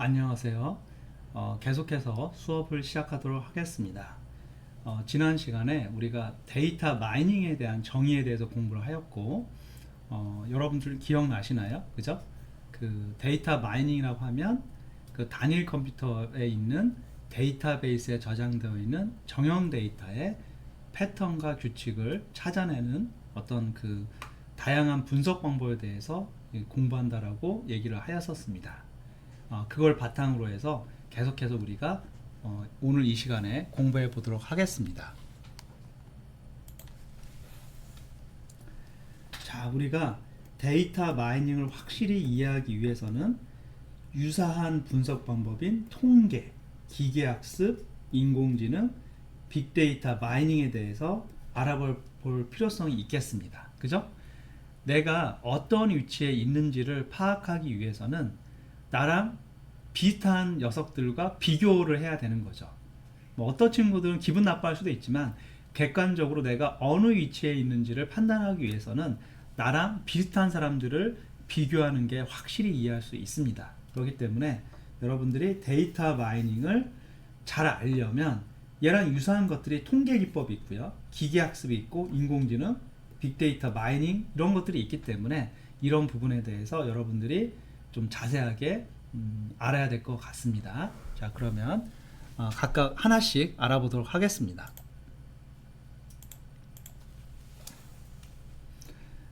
안녕하세요. 계속해서 수업을 시작하도록 하겠습니다. 지난 시간에 우리가 데이터 마이닝에 대한 정의에 대해서 공부를 하였고, 여러분들 기억나시나요? 그죠? 그 데이터 마이닝이라고 하면 그 단일 컴퓨터에 있는 데이터베이스에 저장되어 있는 정형 데이터의 패턴과 규칙을 찾아내는 어떤 그 다양한 분석 방법에 대해서 공부한다라고 얘기를 하였었습니다. 그걸 바탕으로 해서 계속해서 우리가 오늘 이 시간에 공부해 보도록 하겠습니다. 자, 우리가 데이터 마이닝을 확실히 이해하기 위해서는 유사한 분석 방법인 통계, 기계학습, 인공지능, 빅데이터 마이닝에 대해서 알아볼 필요성이 있겠습니다. 그죠? 내가 어떤 위치에 있는지를 파악하기 위해서는 나랑 비슷한 녀석들과 비교를 해야 되는 거죠. 뭐 어떤 친구들은 기분 나빠할 수도 있지만 객관적으로 내가 어느 위치에 있는지를 판단하기 위해서는 나랑 비슷한 사람들을 비교하는 게 확실히 이해할 수 있습니다. 그렇기 때문에 여러분들이 데이터 마이닝을 잘 알려면 얘랑 유사한 것들이 통계 기법이 있고요, 기계학습이 있고, 인공지능, 빅데이터 마이닝 이런 것들이 있기 때문에 이런 부분에 대해서 여러분들이 좀 자세하게 알아야 될 것 같습니다. 자, 그러면 각각 하나씩 알아보도록 하겠습니다.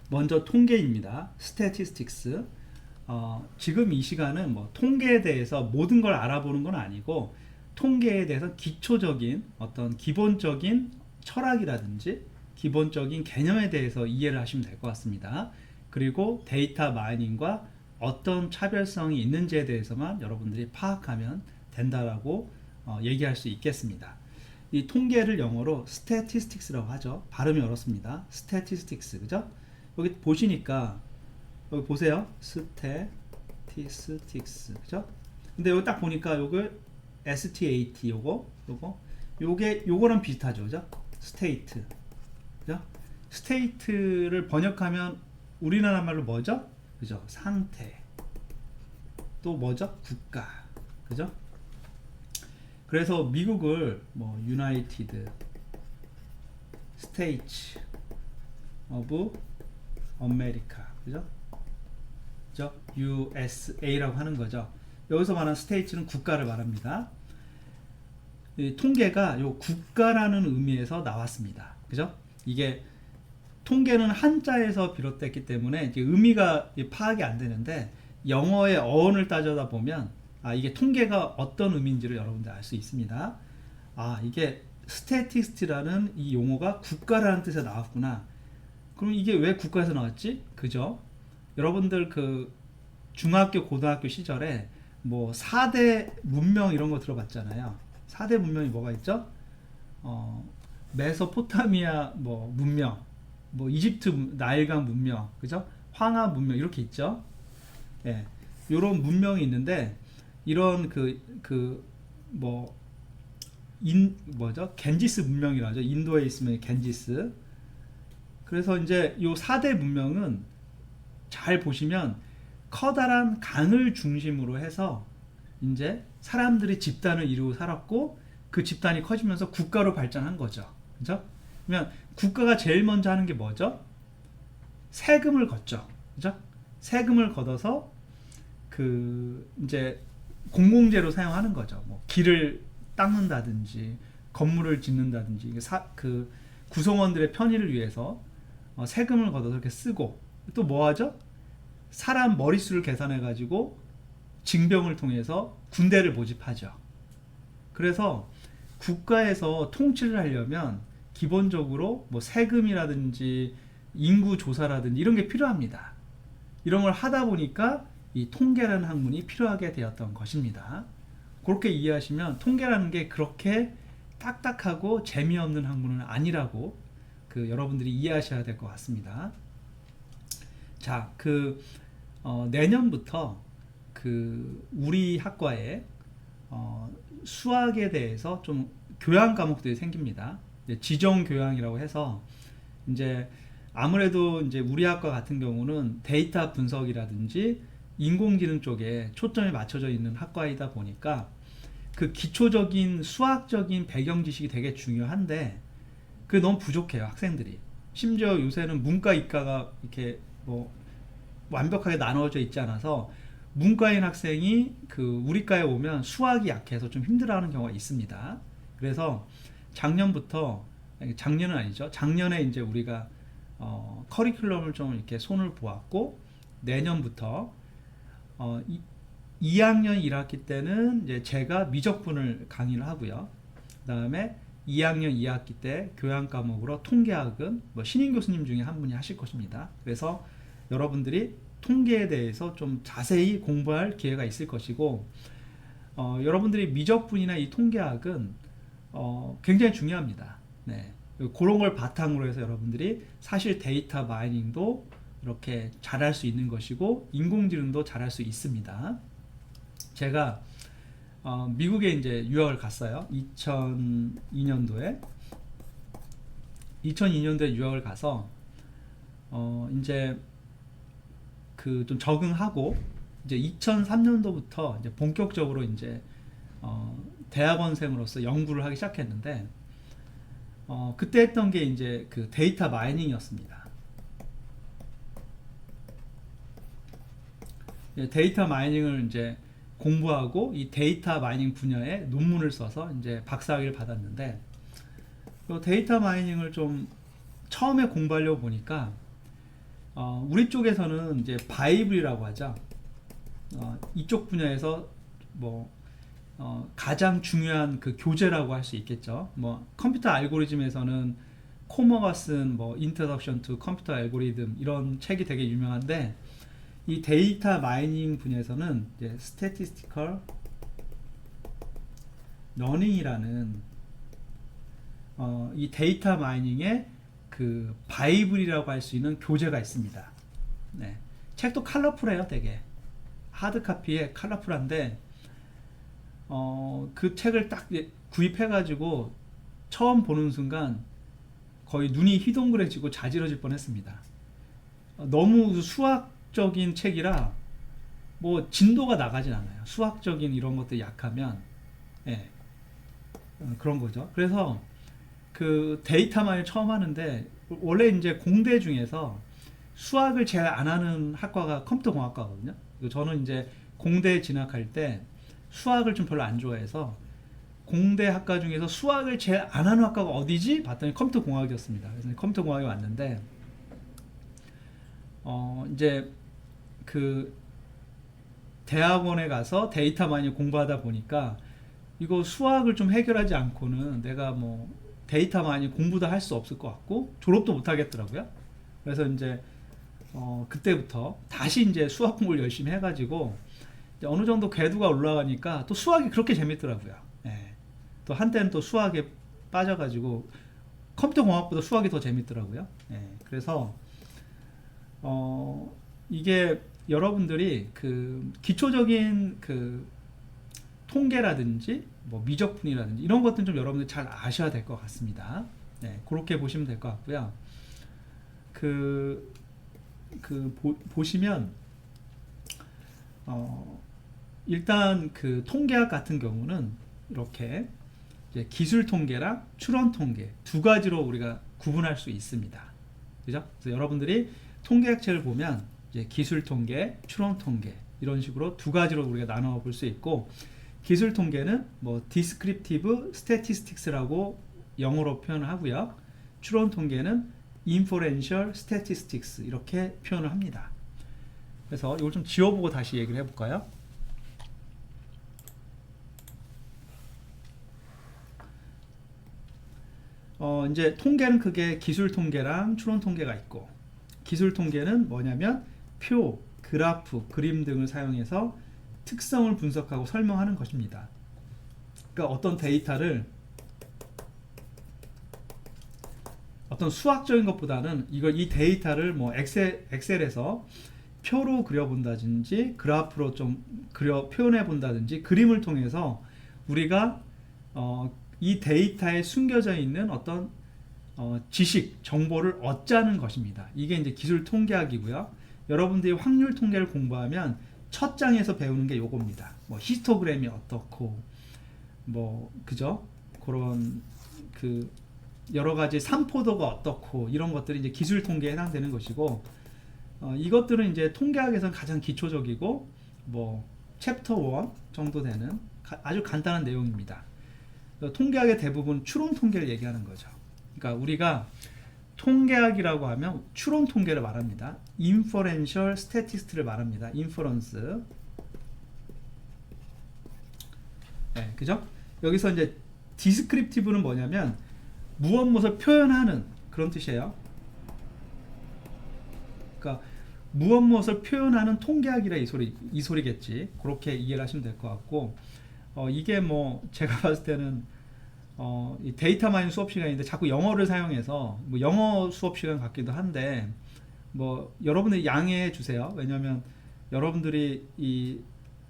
먼저 통계입니다. statistics. 지금 이 시간은 뭐 통계에 대해서 모든 걸 알아보는 건 아니고, 통계에 대해서 기초적인 어떤 기본적인 철학이라든지 기본적인 개념에 대해서 이해를 하시면 될 것 같습니다. 그리고 데이터 마이닝과 어떤 차별성이 있는지에 대해서만 여러분들이 파악하면 된다라고 얘기할 수 있겠습니다. 이 통계를 영어로 statistics라고 하죠. 발음이 어렵습니다. statistics, 그죠? 여기 보시니까 여기 보세요. statistics, 그죠? 근데 여기 딱 보니까 요걸 stat 요거랑 비슷하죠, 그죠? state, 그죠? state를 번역하면 우리나라 말로 뭐죠? 그죠? 상태. 또 뭐죠? 국가. 그죠? 그래서 미국을 뭐 United States of America, 그죠? 그죠? USA라고 하는 거죠. 여기서 말하는 state는 국가를 말합니다. 이 통계가 요 국가라는 의미에서 나왔습니다. 그죠? 이게 통계는 한자에서 비롯됐기 때문에 이제 의미가 파악이 안 되는데, 영어의 어원을 따져다 보면 이게 통계가 어떤 의미인지를 여러분들 알 수 있습니다. 이게 statistic라는 이 용어가 국가라는 뜻에서 나왔구나. 그럼 이게 왜 국가에서 나왔지? 그죠? 여러분들 그 중학교 고등학교 시절에 뭐 4대 문명 이런 거 들어봤잖아요. 4대 문명이 뭐가 있죠? 메소포타미아 뭐 문명, 뭐 이집트 나일강 문명, 그죠? 황하 문명 이렇게 있죠. 예, 이런 문명이 있는데, 이런 뭐죠? 겐지스 문명이라고 하죠. 인도에 있으면 겐지스. 그래서 이제 요 4대 문명은 잘 보시면 커다란 강을 중심으로 해서 이제 사람들이 집단을 이루고 살았고, 그 집단이 커지면서 국가로 발전한 거죠. 그죠? 그러면 국가가 제일 먼저 하는 게 뭐죠? 세금을 걷죠. 그죠? 세금을 걷어서 그 이제 공공재로 사용하는 거죠. 뭐 길을 닦는다든지 건물을 짓는다든지 그 구성원들의 편의를 위해서 세금을 걷어서 이렇게 쓰고, 또 뭐 하죠? 사람 머릿수를 계산해 가지고 징병을 통해서 군대를 모집하죠. 그래서 국가에서 통치를 하려면 기본적으로 뭐 세금이라든지 인구 조사라든지 이런 게 필요합니다. 이런 걸 하다 보니까 이 통계라는 학문이 필요하게 되었던 것입니다. 그렇게 이해하시면 통계라는 게 그렇게 딱딱하고 재미없는 학문은 아니라고 여러분들이 이해하셔야 될 것 같습니다. 자, 내년부터 우리 학과에 수학에 대해서 좀 교양 과목들이 생깁니다. 지정 교양이라고 해서 이제 아무래도 이제 우리 학과 같은 경우는 데이터 분석이라든지 인공지능 쪽에 초점이 맞춰져 있는 학과이다 보니까 그 기초적인 수학적인 배경 지식이 되게 중요한데 그게 너무 부족해요, 학생들이. 심지어 요새는 문과 이과가 이렇게 뭐 완벽하게 나눠져 있지 않아서 문과인 학생이 그 우리과에 오면 수학이 약해서 좀 힘들어하는 경우가 있습니다. 그래서 작년은 아니죠. 작년에 이제 우리가 커리큘럼을 좀 이렇게 손을 보았고 내년부터 2학년 1학기 때는 이제 제가 미적분을 강의를 하고요. 그다음에 2학년 2학기 때 교양 과목으로 통계학은 뭐 신임 교수님 중에 한 분이 하실 것입니다. 그래서 여러분들이 통계에 대해서 좀 자세히 공부할 기회가 있을 것이고 여러분들이 미적분이나 이 통계학은 굉장히 중요합니다. 네. 그런 걸 바탕으로 해서 여러분들이 사실 데이터 마이닝도 이렇게 잘할 수 있는 것이고 인공지능도 잘할 수 있습니다. 제가 미국에 이제 유학을 갔어요. 2002년도에 유학을 가서 이제 그 좀 적응하고 이제 2003년도부터 이제 본격적으로 이제 대학원생으로서 연구를 하기 시작했는데 그때 했던 게 이제 그 데이터 마이닝이었습니다. 데이터 마이닝을 이제 공부하고 이 데이터 마이닝 분야에 논문을 써서 이제 박사학위를 받았는데 그 데이터 마이닝을 좀 처음에 공부하려고 보니까 우리 쪽에서는 이제 바이블이라고 하죠. 이쪽 분야에서 뭐 가장 중요한 그 교재라고 할 수 있겠죠. 뭐 컴퓨터 알고리즘에서는 코머가 쓴 뭐 Introduction to Computer Algorithm 이런 책이 되게 유명한데 이 데이터 마이닝 분야에서는 이제 Statistical Learning이라는 이 데이터 마이닝의 그 바이블이라고 할 수 있는 교재가 있습니다. 네. 책도 컬러풀해요, 되게. 하드 카피에 컬러풀한데 그 책을 딱 구입해가지고 처음 보는 순간 거의 눈이 휘둥그레지고 자지러질 뻔했습니다. 너무 수학적인 책이라 뭐 진도가 나가진 않아요. 수학적인 이런 것도 약하면 그런 거죠. 그래서 그 데이터 마이닝 처음 하는데 원래 이제 공대 중에서 수학을 제일 안 하는 학과가 컴퓨터공학과거든요. 저는 이제 공대에 진학할 때 수학을 좀 별로 안 좋아해서 공대 학과 중에서 수학을 제일 안 하는 학과가 어디지? 봤더니 컴퓨터공학이었습니다. 그래서 컴퓨터공학에 왔는데 이제 그 대학원에 가서 데이터 마이닝 공부하다 보니까 이거 수학을 좀 해결하지 않고는 내가 뭐 데이터 마이닝 공부도 할 수 없을 것 같고 졸업도 못 하겠더라고요. 그래서 이제 그때부터 다시 이제 수학 공부를 열심히 해가지고 이제 어느 정도 궤도가 올라가니까 또 수학이 그렇게 재밌더라고요. 또 한때는 또 수학에 빠져가지고 컴퓨터 공학보다 수학이 더 재밌더라고요. 그래서 이게 여러분들이 그 기초적인 그 통계라든지 뭐 미적분이라든지 이런 것들은 좀 여러분들 잘 아셔야 될 것 같습니다. 그렇게 보시면 될 것 같고요. 보시면 일단 그 통계학 같은 경우는 이렇게 이제 기술 통계랑 추론 통계 두 가지로 우리가 구분할 수 있습니다. 그죠? 그래서 여러분들이 통계학 책을 보면 이제 기술 통계, 추론 통계 이런 식으로 두 가지로 우리가 나눠 볼 수 있고 기술 통계는 뭐 descriptive statistics라고 영어로 표현을 하고요. 추론 통계는 inferential statistics 이렇게 표현을 합니다. 그래서 이걸 좀 지워보고 다시 얘기를 해볼까요? 이제 통계는 크게 기술 통계랑 추론 통계가 있고 기술 통계는 뭐냐면 표, 그래프, 그림 등을 사용해서 특성을 분석하고 설명하는 것입니다. 그러니까 어떤 데이터를 어떤 수학적인 것보다는 이 데이터를 뭐 엑셀에서 표로 그려본다든지 그래프로 좀 표현해 본다든지 그림을 통해서 우리가 이 데이터에 숨겨져 있는 어떤 지식, 정보를 얻자는 것입니다. 이게 이제 기술 통계학이고요. 여러분들이 확률 통계를 공부하면 첫 장에서 배우는 게 요겁니다. 뭐 히스토그램이 어떻고 뭐 그죠? 그런 그 여러 가지 산포도가 어떻고 이런 것들이 이제 기술 통계에 해당되는 것이고, 이것들은 이제 통계학에서는 가장 기초적이고 뭐 챕터 1 정도 되는 아주 간단한 내용입니다. 통계학의 대부분 추론 통계를 얘기하는 거죠. 그러니까 우리가 통계학이라고 하면 추론 통계를 말합니다. inferential statistics를 말합니다. inference. 네, 그죠? 여기서 이제 descriptive는 뭐냐면 무엇을 표현하는 그런 뜻이에요. 그러니까 무엇을 표현하는 통계학이라 이 소리겠지. 그렇게 이해를 하시면 될 것 같고, 이게 뭐 제가 봤을 때는 이 데이터 마이닝 수업 시간인데 자꾸 영어를 사용해서 뭐 영어 수업 시간 같기도 한데, 뭐 여러분들이 양해해 주세요. 왜냐하면 여러분들이 이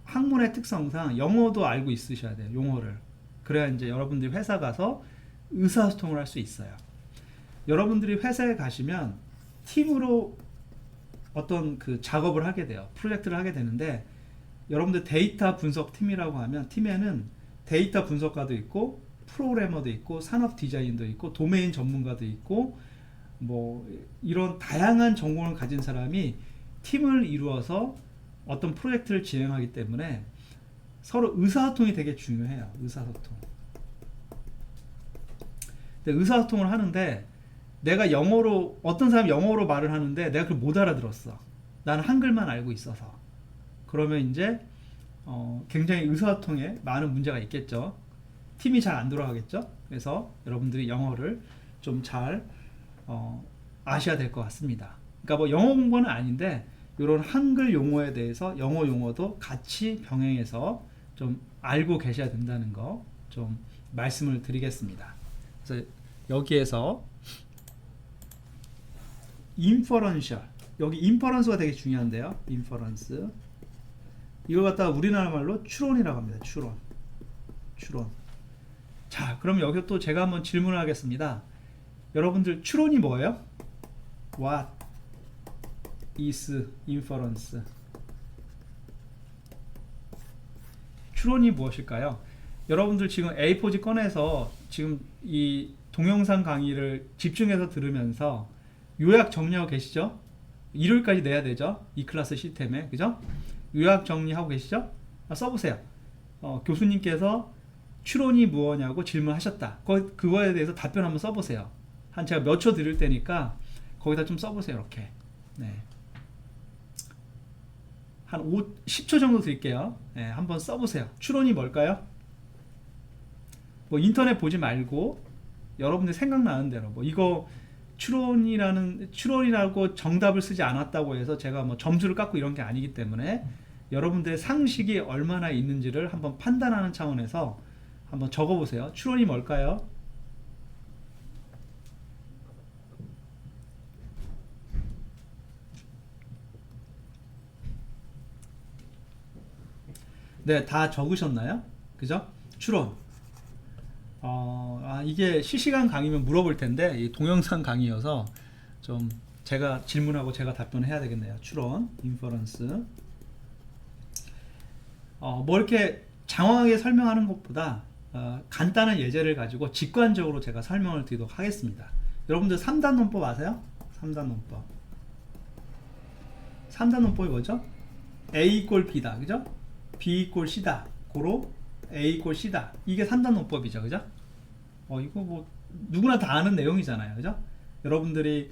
학문의 특성상 영어도 알고 있으셔야 돼요. 용어를. 그래야 이제 여러분들이 회사 가서 의사소통을 할 수 있어요. 여러분들이 회사에 가시면 팀으로 어떤 그 작업을 하게 돼요. 프로젝트를 하게 되는데, 여러분들 데이터 분석 팀이라고 하면 팀에는 데이터 분석가도 있고 프로그래머도 있고 산업 디자인도 있고 도메인 전문가도 있고 뭐 이런 다양한 전공을 가진 사람이 팀을 이루어서 어떤 프로젝트를 진행하기 때문에 서로 의사소통이 되게 중요해요. 의사소통. 근데 의사소통을 하는데 내가 영어로, 어떤 사람이 영어로 말을 하는데 내가 그걸 못 알아들었어. 나는 한글만 알고 있어서. 그러면 이제 굉장히 의사소통에 많은 문제가 있겠죠. 팀이 잘 안 돌아가겠죠. 그래서 여러분들이 영어를 좀 잘 아셔야 될 것 같습니다. 그러니까 뭐 영어 공부는 아닌데 이런 한글 용어에 대해서 영어 용어도 같이 병행해서 좀 알고 계셔야 된다는 거 좀 말씀을 드리겠습니다. 그래서 여기에서 inferential, 여기 inference가 되게 중요한데요. inference, 이걸 갖다가 우리나라 말로 추론이라고 합니다. 추론. 자, 그럼 여기서 또 제가 한번 질문을 하겠습니다. 여러분들 추론이 뭐예요? What is inference? 추론이 무엇일까요? 여러분들 지금 A4지 꺼내서 지금 이 동영상 강의를 집중해서 들으면서 요약 정리하고 계시죠? 일요일까지 내야 되죠? 이 클래스 시스템에, 그죠? 요약 정리하고 계시죠? 써보세요. 교수님께서 추론이 무엇냐고 질문하셨다. 그거에 대해서 답변 한번 써보세요. 한 제가 몇 초 드릴 테니까 거기다 좀 써보세요. 이렇게. 네. 한 10초 정도 드릴게요. 네, 한번 써보세요. 추론이 뭘까요? 뭐 인터넷 보지 말고 여러분들 생각나는 대로, 뭐 이거 추론이라고 정답을 쓰지 않았다고 해서 제가 뭐 점수를 깎고 이런 게 아니기 때문에 여러분들의 상식이 얼마나 있는지를 한번 판단하는 차원에서 한번 적어보세요. 추론이 뭘까요? 네, 다 적으셨나요? 그죠? 추론. 이게 실시간 강의면 물어볼 텐데 이 동영상 강의여서 좀 제가 질문하고 제가 답변해야 되겠네요. 추론, 인퍼런스. 뭐 이렇게 장황하게 설명하는 것보다 간단한 예제를 가지고 직관적으로 제가 설명을 드리도록 하겠습니다. 여러분들 3단 논법 아세요? 3단 논법. 3단 논법이 뭐죠? A 이꼴 B다. 그죠? B 이꼴 C다. 고로 A 이꼴 C다. 이게 3단 논법이죠. 그죠? 이거 뭐 누구나 다 아는 내용이잖아요. 그죠? 여러분들이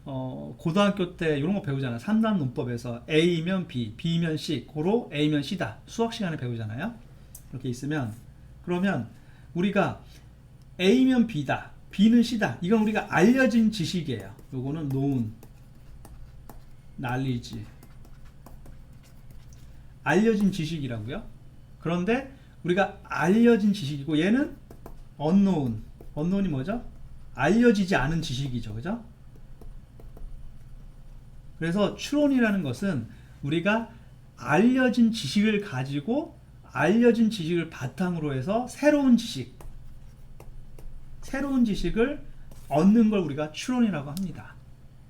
고등학교 때 이런 거 배우잖아요. 3단 논법에서 A면 B, B면 C, 고로 A면 C다. 수학 시간에 배우잖아요. 이렇게 있으면, 그러면 우리가 A면 B다, B는 C다. 이건 우리가 알려진 지식이에요. 요거는 known, knowledge. 알려진 지식이라고요. 그런데 우리가 알려진 지식이고 얘는 unknown. unknown이 뭐죠? 알려지지 않은 지식이죠. 그죠? 그래서 추론이라는 것은 우리가 알려진 지식을 가지고 알려진 지식을 바탕으로 해서 새로운 지식을 얻는 걸 우리가 추론이라고 합니다.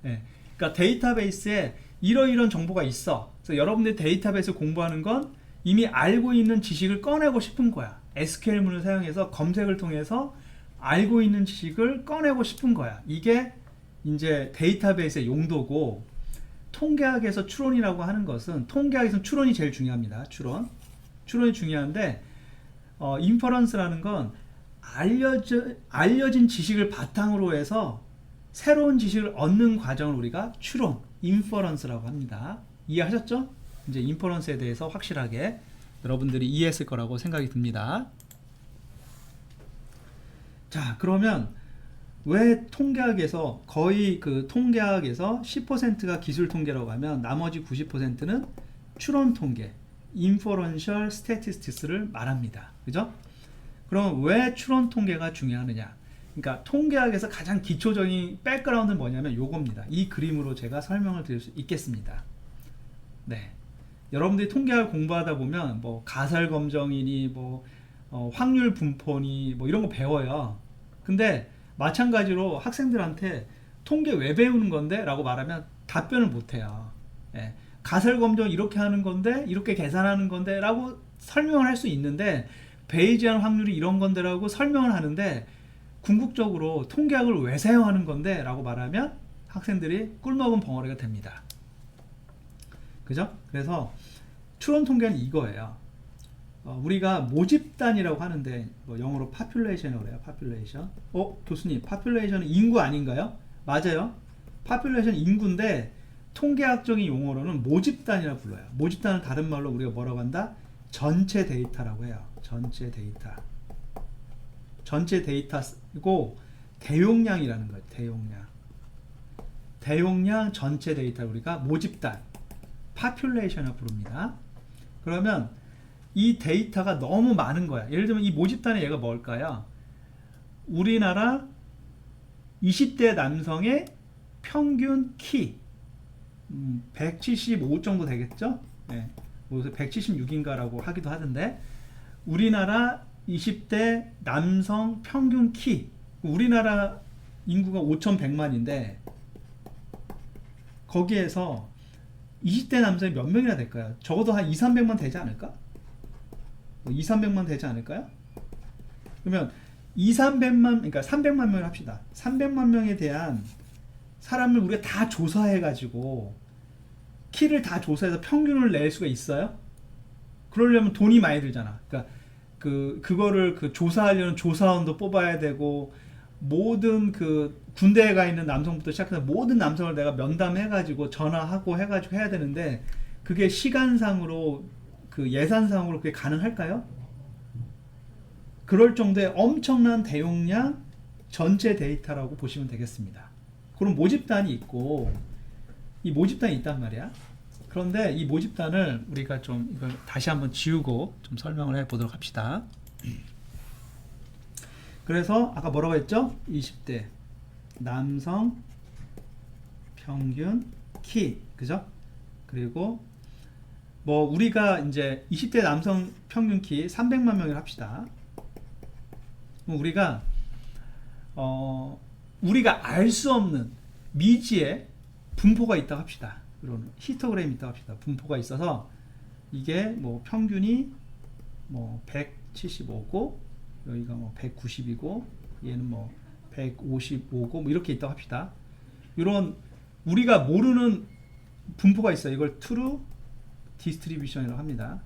네. 그러니까 데이터베이스에 이러이런 정보가 있어. 그래서 그래서 여러분들이 데이터베이스 공부하는 건 이미 알고 있는 지식을 꺼내고 싶은 거야. SQL문을 사용해서 검색을 통해서 알고 있는 지식을 꺼내고 싶은 거야. 이게 이제 데이터베이스의 용도고, 통계학에서 추론이라고 하는 것은, 통계학에서는 추론이 제일 중요합니다. 추론이 중요한데, 인퍼런스라는 건 알려진 지식을 바탕으로 해서 새로운 지식을 얻는 과정을 우리가 추론, 인퍼런스라고 합니다. 이해하셨죠? 이제 인퍼런스에 대해서 확실하게 여러분들이 이해했을 거라고 생각이 듭니다. 자, 그러면 왜 통계학에서 거의 그 통계학에서 10%가 기술 통계라고 하면 나머지 90%는 추론 통계, inferential statistics를 말합니다. 그죠? 그럼 왜 추론 통계가 중요하느냐? 그러니까 통계학에서 가장 기초적인 백그라운드는 뭐냐면 요겁니다. 이 그림으로 제가 설명을 드릴 수 있겠습니다. 네. 여러분들이 통계학을 공부하다 보면 뭐 가설검정이니 뭐 확률 분포니 뭐 이런 거 배워요. 근데 마찬가지로 학생들한테 통계 왜 배우는 건데? 라고 말하면 답변을 못해요. 예. 가설검정 이렇게 하는 건데, 이렇게 계산하는 건데 라고 설명을 할 수 있는데, 베이지안 확률이 이런 건데 라고 설명을 하는데, 궁극적으로 통계학을 왜 사용하는 건데? 라고 말하면 학생들이 꿀먹은 벙어리가 됩니다. 그죠? 그래서 추론 통계는 이거예요. 우리가 모집단이라고 하는데, 뭐 영어로 population이라고 그래요. population. 교수님, population은 인구 아닌가요? 맞아요. population 인구인데 통계학적인 용어로는 모집단이라고 불러요. 모집단은 다른 말로 우리가 뭐라고 한다? 전체 데이터라고 해요. 전체 데이터. 전체 데이터고 대용량이라는 거예요. 대용량. 대용량 전체 데이터를 우리가 모집단, population이라고 부릅니다. 그러면 이 데이터가 너무 많은 거야. 예를 들면 이 모집단의 얘가 뭘까요? 우리나라 20대 남성의 평균 키 175 정도 되겠죠? 네. 176인가 라고 하기도 하던데, 우리나라 20대 남성 평균 키, 우리나라 인구가 5,100만인데 거기에서 20대 남성이 몇 명이나 될까요? 적어도 한 2,300만 되지 않을까? 2,300만 되지 않을까요? 그러면 2,300만, 그러니까 300만 명을 합시다. 300만 명에 대한 사람을 우리가 다 조사해가지고 키를 다 조사해서 평균을 낼 수가 있어요? 그러려면 돈이 많이 들잖아. 그러니까 그거를 조사하려는 조사원도 뽑아야 되고, 모든 군대에 가 있는 남성부터 시작해서 모든 남성을 내가 면담해가지고 전화하고 해가지고 해야 되는데, 그게 시간상으로 예산상으로 그게 가능할까요? 그럴 정도의 엄청난 대용량 전체 데이터라고 보시면 되겠습니다. 그럼 모집단이 있고, 이 모집단이 있단 말이야. 그런데 이 모집단을 우리가 좀 이걸 다시 한번 지우고 좀 설명을 해 보도록 합시다. 그래서 아까 뭐라고 했죠? 20대 남성 평균 키, 그죠? 그리고 뭐 우리가 이제 20대 남성 평균 키 300만 명을 합시다. 우리가 알 수 없는 미지의 분포가 있다고 합시다. 이런 히스토그램이 있다고 합시다. 분포가 있어서 이게 뭐 평균이 뭐 175고, 여기가 뭐 190이고, 얘는 뭐 155고, 뭐 이렇게 있다고 합시다. 이런 우리가 모르는 분포가 있어요. 이걸 true distribution이라고 합니다.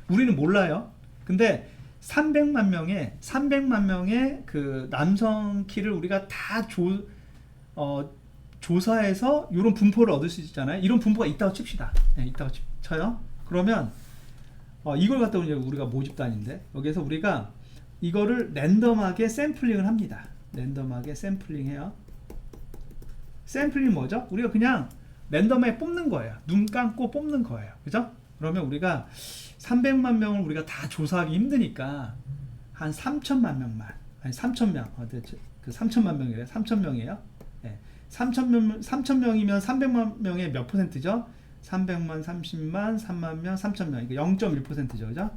우리는 몰라요. 근데 300만 명의 그 남성 키를 우리가 다 조사해서 이런 분포를 얻을 수 있잖아요. 이런 분포가 있다고 칩시다. 네, 있다고 쳐요. 그러면 이걸 갖다 이제 우리가 모집단인데, 여기서 우리가 이거를 랜덤하게 샘플링을 합니다. 랜덤하게 샘플링해요. 샘플링 뭐죠? 우리가 그냥 랜덤하게 뽑는 거예요. 눈 감고 뽑는 거예요. 그죠? 그러면 우리가 300만 명을 우리가 다 조사하기 힘드니까 한 3천만 명만, 아니 3천명, 그 3천만 명이래요. 3천명이에요. 네. 3천명이면 300만 명의 몇 %죠? 300만, 30만, 3만 명, 3천명. 이거 0.1%죠. 그죠?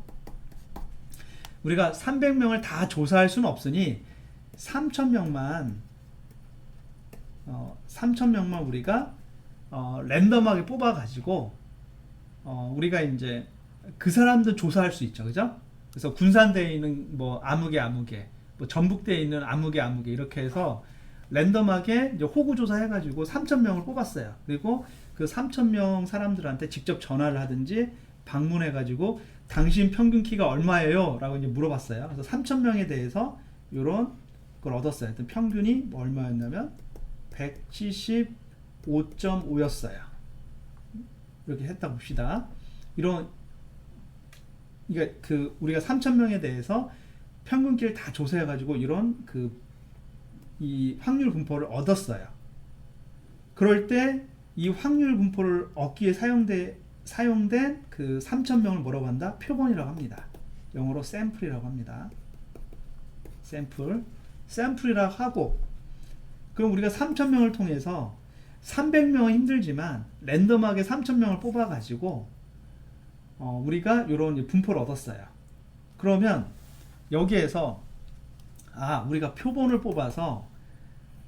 우리가 300명을 다 조사할 수는 없으니 3천명만 우리가 랜덤하게 뽑아가지고 우리가 이제 그 사람들 조사할 수 있죠, 그죠? 그래서 군산대에 있는 뭐 아무개 뭐 전북대에 있는 아무개 이렇게 해서 랜덤하게 이제 호구 조사해가지고 3,000명을 뽑았어요. 그리고 그 3,000명 사람들한테 직접 전화를 하든지 방문해가지고 당신 평균 키가 얼마예요? 라고 이제 물어봤어요. 그래서 3,000명에 대해서 이런 걸 얻었어요. 평균이 뭐 얼마였냐면 175.5였어요. 이렇게 했다 봅시다. 이런 그러니까 그 우리가 3,000명에 대해서 평균키를 다 조사해가지고 이런 이 확률 분포를 얻었어요. 그럴 때 이 확률 분포를 얻기에 사용된 그 3,000명을 뭐라고 한다? 표본이라고 합니다. 영어로 샘플이라고 합니다. 샘플이라고 하고, 그럼 우리가 3,000명을 통해서 300명은 힘들지만 랜덤하게 3,000명을 뽑아가지고 우리가 이런 분포를 얻었어요. 그러면 여기에서 우리가 표본을 뽑아서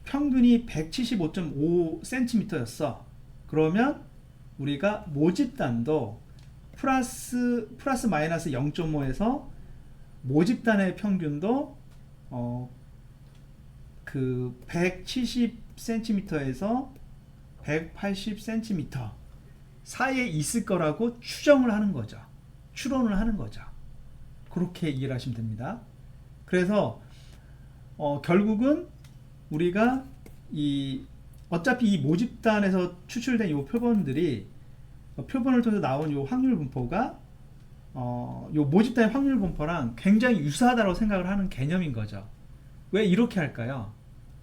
평균이 175.5cm였어. 그러면 우리가 모집단도 플러스 마이너스 0.5에서 모집단의 평균도 그 170cm에서 180cm 사이에 있을 거라고 추정을 하는 거죠. 추론을 하는 거죠. 그렇게 이해를 하시면 됩니다. 그래서 결국은 우리가 어차피 이 모집단에서 추출된 이 표본들이 표본을 통해서 나온 이 확률 분포가 이 모집단의 확률 분포랑 굉장히 유사하다고 생각을 하는 개념인 거죠. 왜 이렇게 할까요?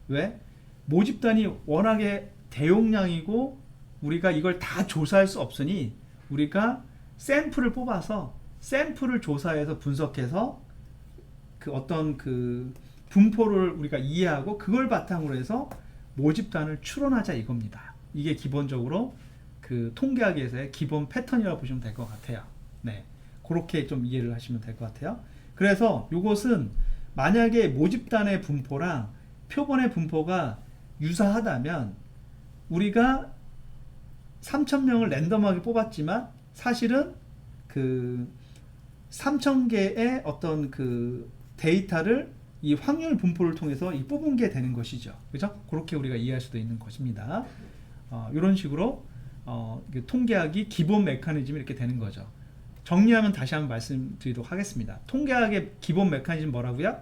왜? 모집단이 워낙에 대용량이고 우리가 이걸 다 조사할 수 없으니 우리가 샘플을 뽑아서 샘플을 조사해서 분석해서 그 어떤 그 분포를 우리가 이해하고 그걸 바탕으로 해서 모집단을 추론하자 이겁니다. 이게 기본적으로 그 통계학에서의 기본 패턴이라고 보시면 될 것 같아요. 네, 그렇게 좀 이해를 하시면 될 것 같아요. 그래서 이것은 만약에 모집단의 분포랑 표본의 분포가 유사하다면 우리가 3,000명을 랜덤하게 뽑았지만 사실은 그 3,000개의 어떤 그 데이터를 이 확률 분포를 통해서 뽑은 게 되는 것이죠. 그죠? 그렇게 우리가 이해할 수도 있는 것입니다. 이런 식으로 통계학이 기본 메커니즘이 이렇게 되는 거죠. 정리하면 다시 한번 말씀드리도록 하겠습니다. 통계학의 기본 메커니즘 뭐라고요?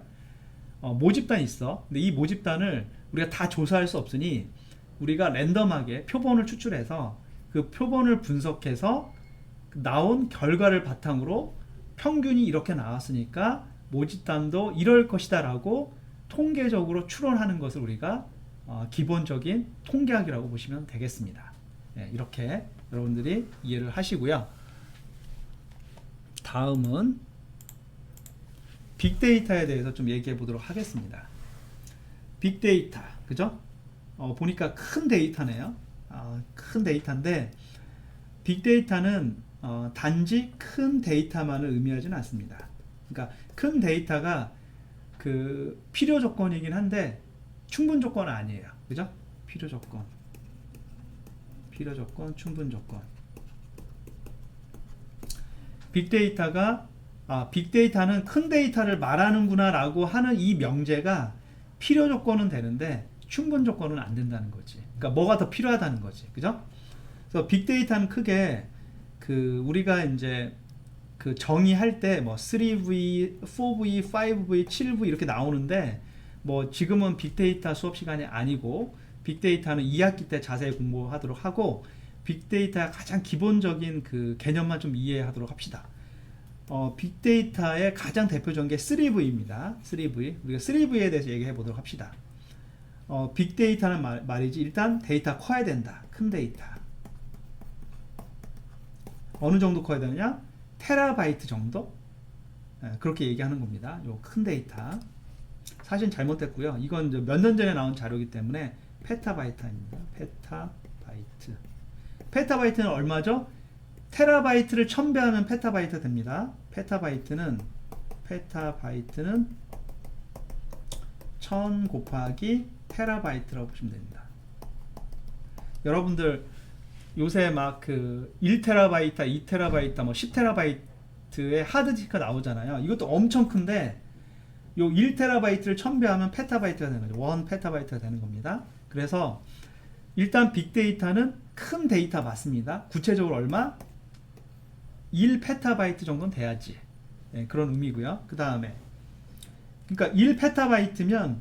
모집단이 있어. 근데 이 모집단을 우리가 다 조사할 수 없으니 우리가 랜덤하게 표본을 추출해서 그 표본을 분석해서 나온 결과를 바탕으로 평균이 이렇게 나왔으니까 모집단도 이럴 것이다 라고 통계적으로 추론하는 것을 우리가 기본적인 통계학이라고 보시면 되겠습니다. 네, 이렇게 여러분들이 이해를 하시고요. 다음은 빅데이터에 대해서 좀 얘기해 보도록 하겠습니다. 빅데이터, 그죠? 보니까 큰 데이터네요. 큰 데이터인데 빅데이터는 단지 큰 데이터만을 의미하지는 않습니다. 그러니까 큰 데이터가 그 필요 조건이긴 한데 충분 조건은 아니에요. 그죠? 필요 조건, 충분 조건. 빅데이터는 큰 데이터를 말하는구나 라고 하는 이 명제가 필요 조건은 되는데 충분 조건은 안 된다는 거지. 그러니까 뭐가 더 필요하다는 거지. 그죠? 그래서 빅데이터는 크게 그 우리가 이제 그 정의할 때 뭐 3V, 4V, 5V, 7V 이렇게 나오는데 뭐 지금은 빅데이터 수업 시간이 아니고 빅데이터는 2학기 때 자세히 공부하도록 하고 빅데이터의 가장 기본적인 그 개념만 좀 이해하도록 합시다. 빅데이터의 가장 대표적인 게 3V입니다. 3V. 우리가 3V에 대해서 얘기해 보도록 합시다. 빅데이터는 말이지 일단 데이터 커야 된다. 큰 데이터. 어느 정도 커야 되느냐? 테라바이트 정도? 그렇게 얘기하는 겁니다. 요 큰 데이터. 사실 잘못됐고요. 이건 몇 년 전에 나온 자료이기 때문에 페타바이트입니다. 페타바이트는 얼마죠? 테라바이트를 1000배하면 페타바이트 됩니다. 페타바이트는 1000 곱하기 테라바이트라고 보시면 됩니다. 여러분들 요새 막 그 1테라바이트, 2테라바이트, 뭐 10테라바이트의 하드디스크가 나오잖아요. 이것도 엄청 큰데 요 1테라바이트를 첨배하면 페타바이트가 되는 거죠. 1 페타바이트가 되는 겁니다. 그래서 일단 빅데이터는 큰 데이터 맞습니다. 구체적으로 얼마? 1 페타바이트 정도는 돼야지. 네, 그런 의미고요. 그 다음에 그러니까 1 페타바이트면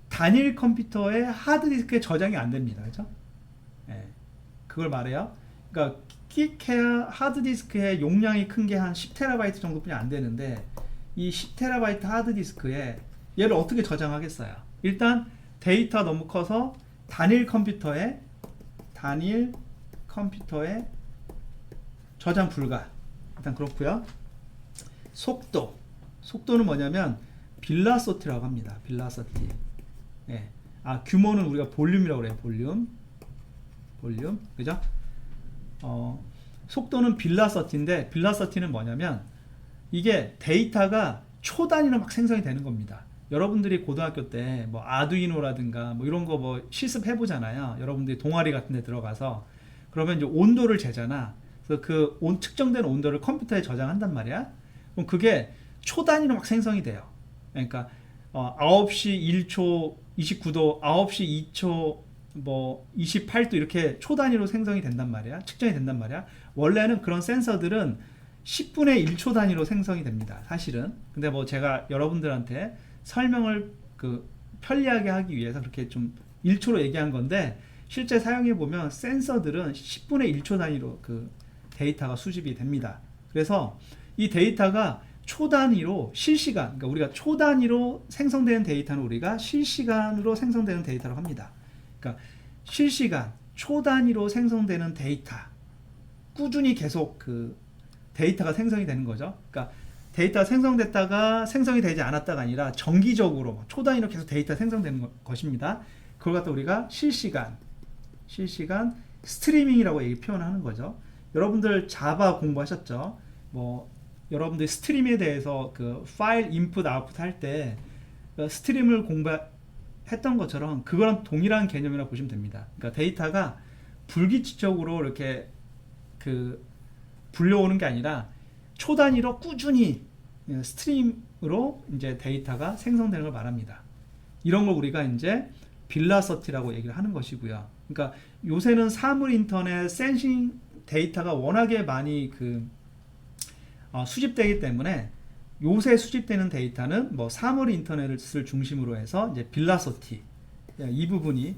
단일 컴퓨터의 하드디스크에 저장이 안 됩니다. 그죠? 네, 그걸 말해요. 그러니까 끽해야 하드디스크의 용량이 큰 게 한 10테라바이트 정도뿐이 안 되는데 이 10테라바이트 하드디스크에 얘를 어떻게 저장하겠어요? 일단 데이터 너무 커서 단일 컴퓨터에 저장 불가. 일단 그렇고요. 속도는 뭐냐면 빌라소티라고 합니다. 빌라소티. 예. 규모는 우리가 볼륨이라고 그래요. 볼륨. 그죠? 속도는 빌라서티인데 빌라서티는 뭐냐면 이게 데이터가 초단위로 막 생성이 되는 겁니다. 여러분들이 고등학교 때 뭐 아두이노라든가 뭐 이런 거 뭐 실습해 보잖아요. 여러분들이 동아리 같은 데 들어가서 그러면 이제 온도를 재잖아. 그래서 그 측정된 온도를 컴퓨터에 저장한단 말이야. 그럼 그게 초단위로 막 생성이 돼요. 그러니까 9시 1초 29도, 9시 2초 뭐 28도 이렇게 초단위로 생성이 된단 말이야. 측정이 된단 말이야. 원래는 그런 센서들은 10분의 1초 단위로 생성이 됩니다. 사실은. 근데 뭐 제가 여러분들한테 설명을 편리하게 하기 위해서 그렇게 좀 1초로 얘기한 건데 실제 사용해 보면 센서들은 10분의 1초 단위로 그 데이터가 수집이 됩니다. 그래서 이 데이터가 초단위로 실시간, 그러니까 우리가 초단위로 생성되는 데이터는 우리가 실시간으로 생성되는 데이터라고 합니다. 그러니까 실시간, 초단위로 생성되는 데이터, 꾸준히 계속 그 데이터가 생성이 되는 거죠. 그러니까 데이터가 생성됐다가 생성이 되지 않았다가 아니라 정기적으로 초단위로 계속 데이터 생성되는 것입니다. 그걸 갖다 우리가 실시간 스트리밍이라고 표현하는 거죠. 여러분들 자바 공부하셨죠? 뭐 여러분들 스트림에 대해서 그 파일 인풋 아웃풋 할 때 스트림을 공부했던 것처럼 그거랑 동일한 개념이라고 보시면 됩니다. 그러니까 데이터가 불규칙적으로 이렇게 불려오는 게 아니라 초단위로 꾸준히 스트림으로 이제 데이터가 생성되는 걸 말합니다. 이런 걸 우리가 이제 빌라서티라고 얘기를 하는 것이고요. 그러니까 요새는 사물 인터넷 센싱 데이터가 워낙에 많이 수집되기 때문에 요새 수집되는 데이터는 뭐 사물 인터넷을 중심으로 해서 이제 빌라소티 이 부분이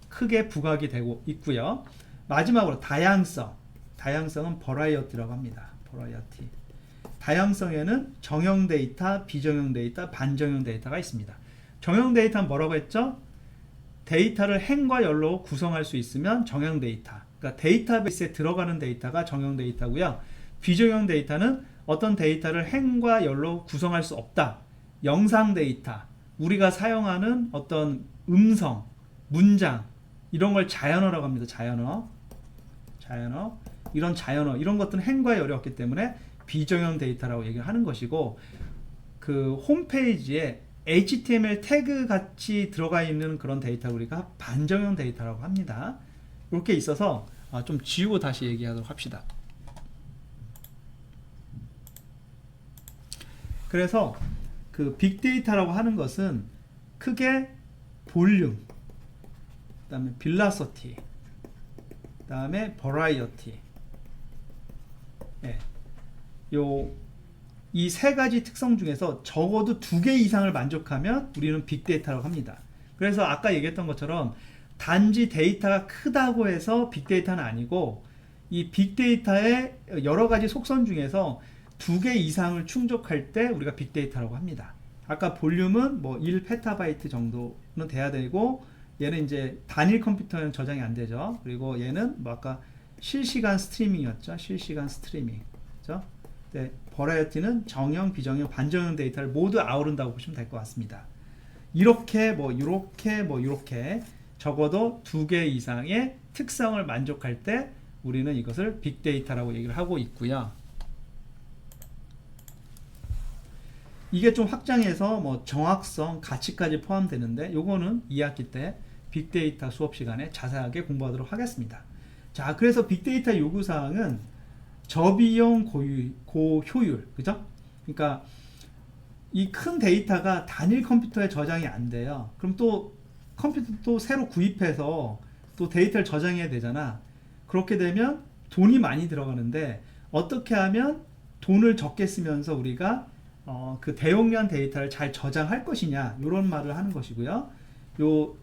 크게 부각이 되고 있고요. 마지막으로 다양성은 버라이어티라고 합니다. 버라이어티. 다양성에는 정형 데이터, 비정형 데이터, 반정형 데이터가 있습니다. 정형 데이터는 뭐라고 했죠? 데이터를 행과 열로 구성할 수 있으면 정형 데이터. 그러니까 데이터베이스에 들어가는 데이터가 정형 데이터고요. 비정형 데이터는 어떤 데이터를 행과 열로 구성할 수 없다. 영상 데이터, 우리가 사용하는 어떤 음성, 문장 이런 걸 자연어라고 합니다. 자연어 이런 것들은 행과 열이 없기 때문에 비정형 데이터라고 얘기를 하는 것이고 그 홈페이지에 HTML 태그 같이 들어가 있는 그런 데이터 우리가 반정형 데이터라고 합니다. 이렇게 있어서 좀 지우고 다시 얘기하도록 합시다. 그래서 그 빅데이터라고 하는 것은 크게 볼륨, 그 다음에 빌라서티, 그 다음에 버라이어티, 이 세 가지 특성 중에서 적어도 2개 이상을 만족하면 우리는 빅데이터라고 합니다. 그래서 아까 얘기했던 것처럼 단지 데이터가 크다고 해서 빅데이터는 아니고 이 빅데이터의 여러 가지 속성 중에서 2개 이상을 충족할 때 우리가 빅데이터라고 합니다. 아까 볼륨은 뭐 1페타바이트 정도는 돼야 되고 얘는 이제 단일 컴퓨터에는 저장이 안 되죠. 그리고 얘는 뭐 아까 실시간 스트리밍이었죠. 실시간 스트리밍. 그렇죠? 네, 버라이어티는 정형, 비정형, 반정형 데이터를 모두 아우른다고 보시면 될 것 같습니다. 이렇게 적어도 2개 이상의 특성을 만족할 때 우리는 이것을 빅데이터라고 얘기를 하고 있고요. 이게 좀 확장해서 뭐 정확성, 가치까지 포함되는데 요거는 2학기 때 빅데이터 수업 시간에 자세하게 공부하도록 하겠습니다. 자, 그래서 빅데이터 요구사항은 저비용 고효율, 그죠? 그러니까 이 큰 데이터가 단일 컴퓨터에 저장이 안 돼요. 그럼 또 컴퓨터 또 새로 구입해서 또 데이터를 저장해야 되잖아. 그렇게 되면 돈이 많이 들어가는데 어떻게 하면 돈을 적게 쓰면서 우리가 그 대용량 데이터를 잘 저장할 것이냐, 이런 말을 하는 것이고요. 요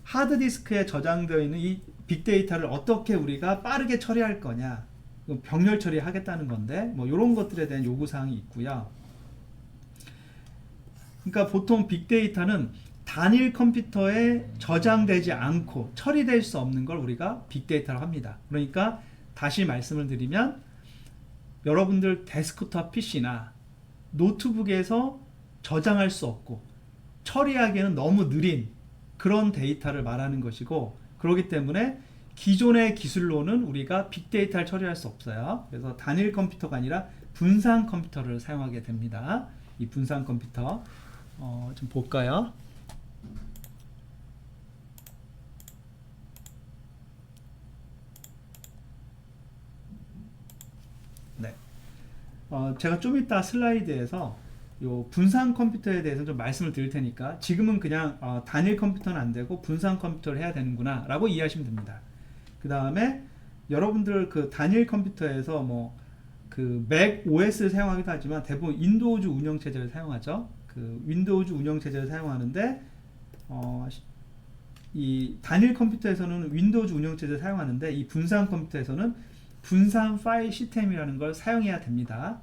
하드디스크에 저장되어 있는 이 빅데이터를 어떻게 우리가 빠르게 처리할 거냐, 병렬 처리하겠다는 건데 뭐 이런 것들에 대한 요구사항이 있고요. 그러니까 보통 빅데이터는 단일 컴퓨터에 저장되지 않고 처리될 수 없는 걸 우리가 빅데이터라고 합니다. 그러니까 다시 말씀을 드리면 여러분들 데스크톱 PC나 노트북에서 저장할 수 없고 처리하기에는 너무 느린 그런 데이터를 말하는 것이고, 그렇기 때문에 기존의 기술로는 우리가 빅데이터를 처리할 수 없어요. 그래서 단일 컴퓨터가 아니라 분산 컴퓨터를 사용하게 됩니다. 이 분산 컴퓨터 좀 볼까요? 네. 제가 좀 이따 슬라이드에서 요 분산 컴퓨터에 대해서 좀 말씀을 드릴 테니까 지금은 그냥 단일 컴퓨터는 안 되고 분산 컴퓨터를 해야 되는구나 라고 이해하시면 됩니다. 그 다음에 여러분들 그 단일 컴퓨터에서 뭐 그 맥 OS를 사용하기도 하지만 대부분 윈도우즈 운영체제를 사용하죠. 그 윈도우즈 운영체제를 사용하는데 이 단일 컴퓨터에서는 윈도우즈 운영체제를 사용하는데 이 분산 컴퓨터에서는 분산 파일 시스템이라는 걸 사용해야 됩니다.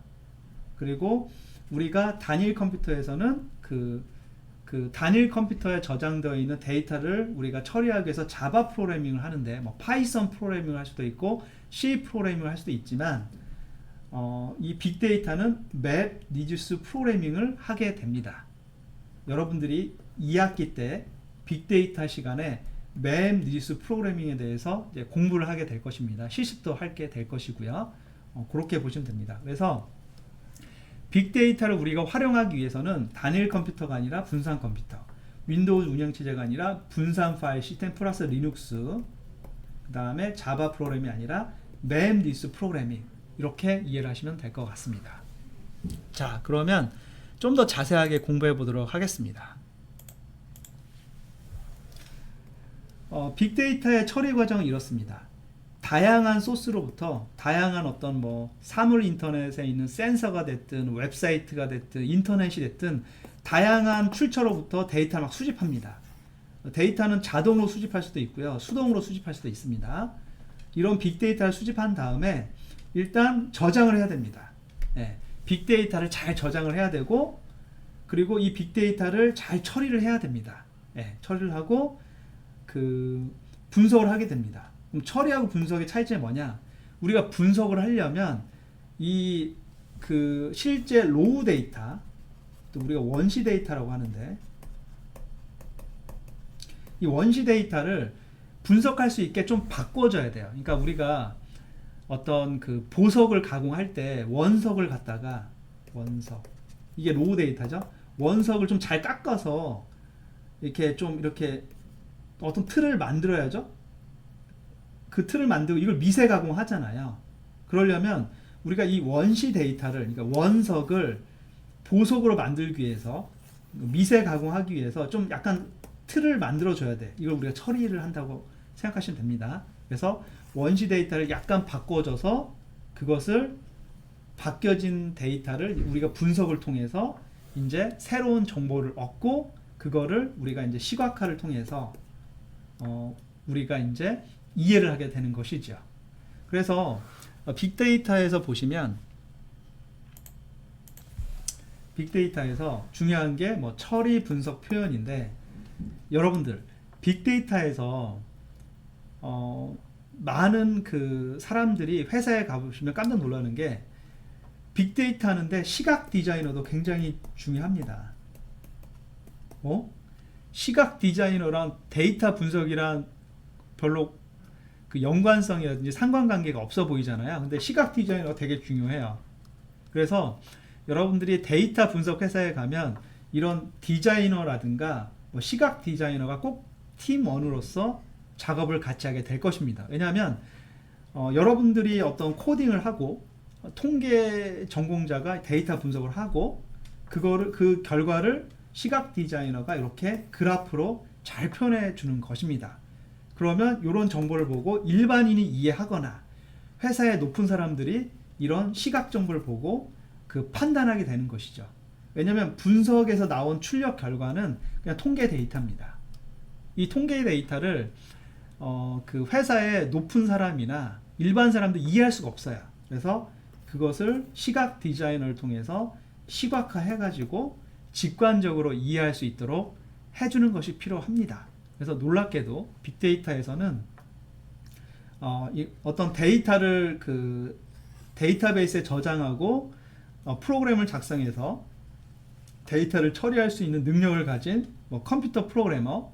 그리고 우리가 단일 컴퓨터에서는 그 단일 컴퓨터에 저장되어 있는 데이터를 우리가 처리하기 위해서 자바 프로그래밍을 하는데 뭐 파이썬 프로그래밍을 할 수도 있고 C 프로그래밍을 할 수도 있지만 이 빅데이터는 맵 니지스 프로그래밍을 하게 됩니다. 여러분들이 2학기 때 빅데이터 시간에 맵 니지스 프로그래밍에 대해서 이제 공부를 하게 될 것입니다. 실습도 하게 될 것이고요. 그렇게 보시면 됩니다. 그래서 빅데이터를 우리가 활용하기 위해서는 단일 컴퓨터가 아니라 분산 컴퓨터, 윈도우즈 운영체제가 아니라 분산 파일 시스템 플러스 리눅스, 그 다음에 자바 프로그램이 아니라 맵 니지스 프로그래밍, 이렇게 이해를 하시면 될 것 같습니다. 자, 그러면 좀 더 자세하게 공부해 보도록 하겠습니다. 빅데이터의 처리 과정은 이렇습니다. 다양한 소스로부터 다양한 어떤 뭐 사물 인터넷에 있는 센서가 됐든 웹사이트가 됐든 인터넷이 됐든 다양한 출처로부터 데이터를 막 수집합니다. 데이터는 자동으로 수집할 수도 있고요, 수동으로 수집할 수도 있습니다. 이런 빅데이터를 수집한 다음에 일단 저장을 해야 됩니다. 빅데이터를 잘 저장을 해야 되고, 그리고 이 빅데이터를 잘 처리를 해야 됩니다. 처리를 하고 그 분석을 하게 됩니다. 그럼 처리하고 분석의 차이점이 뭐냐? 우리가 분석을 하려면 이 그 실제 로우 데이터, 또 우리가 원시 데이터라고 하는데, 이 원시 데이터를 분석할 수 있게 좀 바꿔줘야 돼요. 그러니까 우리가 어떤 그 보석을 가공할 때 원석을 갖다가 이게 로우 데이터죠. 원석을 좀 잘 깎아서 이렇게 좀 이렇게 어떤 틀을 만들어야죠. 그 틀을 만들고 이걸 미세 가공하잖아요. 그러려면 우리가 이 원시 데이터를, 그러니까 원석을 보석으로 만들기 위해서, 미세 가공하기 위해서 좀 약간 틀을 만들어 줘야 돼. 이걸 우리가 처리를 한다고 생각하시면 됩니다. 그래서 원시 데이터를 약간 바꿔줘서 그것을 바뀌어진 데이터를 우리가 분석을 통해서 이제 새로운 정보를 얻고, 그거를 우리가 이제 시각화를 통해서 우리가 이제 이해를 하게 되는 것이죠. 그래서 빅데이터에서 보시면, 빅데이터에서 중요한 게 뭐 처리, 분석, 표현인데, 여러분들 빅데이터에서 많은 그 사람들이 회사에 가보시면 깜짝 놀라는 게, 빅데이터 하는데 시각 디자이너도 굉장히 중요합니다. 시각 디자이너랑 데이터 분석이랑 별로 그 연관성이라든지 상관관계가 없어 보이잖아요. 근데 시각 디자이너가 되게 중요해요. 그래서 여러분들이 데이터 분석 회사에 가면 이런 디자이너라든가 뭐 시각 디자이너가 꼭 팀원으로서 작업을 같이 하게 될 것입니다. 왜냐하면 여러분들이 어떤 코딩을 하고 통계 전공자가 데이터 분석을 하고 그 결과를 시각 디자이너가 이렇게 그래프로 잘 표현해 주는 것입니다. 그러면 이런 정보를 보고 일반인이 이해하거나 회사의 높은 사람들이 이런 시각 정보를 보고 그 판단하게 되는 것이죠. 왜냐하면 분석에서 나온 출력 결과는 그냥 통계 데이터입니다. 이 통계 데이터를 그 회사의 높은 사람이나 일반 사람도 이해할 수가 없어요. 그래서 그것을 시각 디자이너를 통해서 시각화 해가지고 직관적으로 이해할 수 있도록 해주는 것이 필요합니다. 그래서 놀랍게도 빅데이터에서는 어떤 데이터를 그 데이터베이스에 저장하고 프로그램을 작성해서 데이터를 처리할 수 있는 능력을 가진 컴퓨터 프로그래머,